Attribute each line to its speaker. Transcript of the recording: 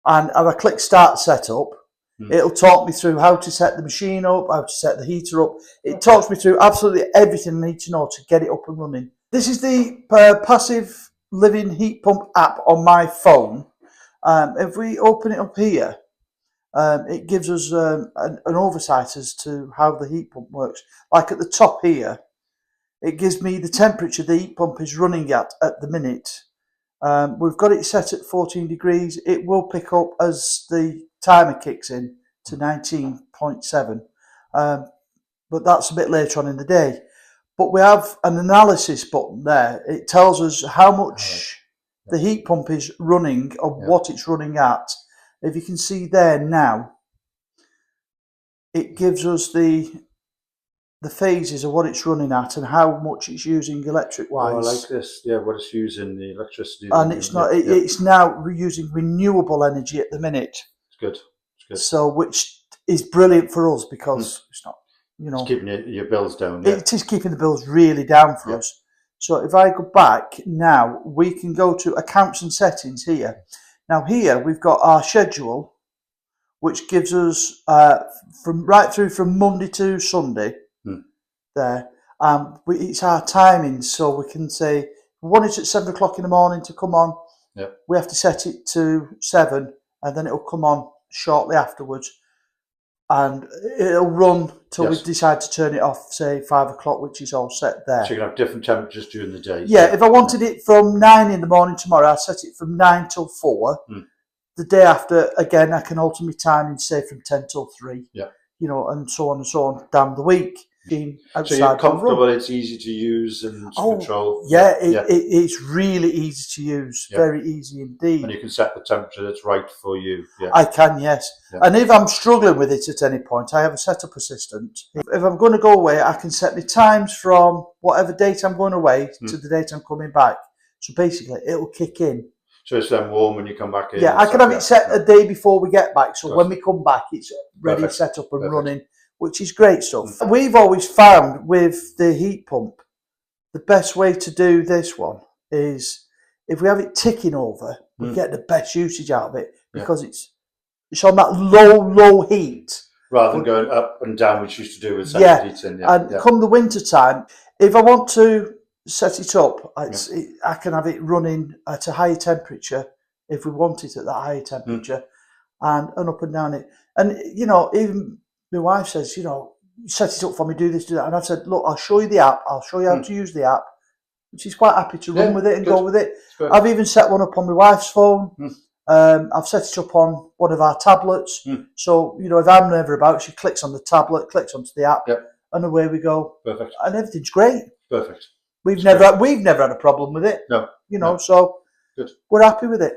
Speaker 1: and if I click start setup, it'll talk me through how to set the machine up, how to set the heater up. It talks me through absolutely everything I need to know to get it up and running. This is the Passiv Living heat pump app on my phone. If we open it up here, it gives us an oversight as to how the heat pump works. Like at the top here, it gives me the temperature the heat pump is running at the minute. We've got it set at 14 degrees. It will pick up as the timer kicks in to 19.7, but that's a bit later on in the day. But we have an analysis button there. It tells us how much the heat pump is running or what it's running at. If you can see there now, it gives us the phases of what it's running at and how much it's using electric wise.
Speaker 2: Oh, I like this. Yeah, what it's using, the electricity.
Speaker 1: And it's not. It's now using renewable energy at the minute.
Speaker 2: It's good. It's good.
Speaker 1: So, which is brilliant for us because it's not,
Speaker 2: it's keeping your bills down.
Speaker 1: Yeah. It is keeping the bills really down for us. So, if I go back now, we can go to accounts and settings here. Now, here we've got our schedule, which gives us right through from Monday to Sunday. There, it's our timings, so we can say we want it at 7 o'clock in the morning to come on. We have to set it to 7, and then it'll come on shortly afterwards, and it'll run till we decide to turn it off, say 5 o'clock, which is all set there.
Speaker 2: So you can have different temperatures during the day.
Speaker 1: Yeah, if I wanted it from 9 in the morning tomorrow, I'd set it from 9 till 4. The day after, again, I can alter my timing, say from 10 till 3. And so on and so on down the week.
Speaker 2: So you're comfortable, it's easy to use and control?
Speaker 1: Yeah, it's really easy to use, very easy indeed.
Speaker 2: And you can set the temperature that's right for you.
Speaker 1: I can, yes. And if I'm struggling with it at any point, I have a setup assistant. If I'm going to go away, I can set the times from whatever date I'm going away to the date I'm coming back. So basically, it'll kick in.
Speaker 2: So it's then warm when you come back in?
Speaker 1: Yeah, I can have it set a day before we get back. So when we come back, it's ready, set up and running, which is great stuff. We've always found with the heat pump, the best way to do this one is if we have it ticking over, we get the best usage out of it because it's on that low heat.
Speaker 2: Rather than going up and down, which used to do with central heating.
Speaker 1: And come the winter time, if I want to set it up, I can have it running at a higher temperature if we want it at that higher temperature, and up and down it. And even my wife says, set it up for me, do this, do that. And I've said, look, I'll show you the app. I'll show you how to use the app. And she's quite happy to run with it and go with it. I've even set one up on my wife's phone. I've set it up on one of our tablets. So, if I'm never about, she clicks on the tablet, clicks onto the app, and away we go.
Speaker 2: Perfect.
Speaker 1: And everything's great.
Speaker 2: Perfect.
Speaker 1: We've never had a problem with it.
Speaker 2: No.
Speaker 1: So
Speaker 2: good.
Speaker 1: We're happy with it.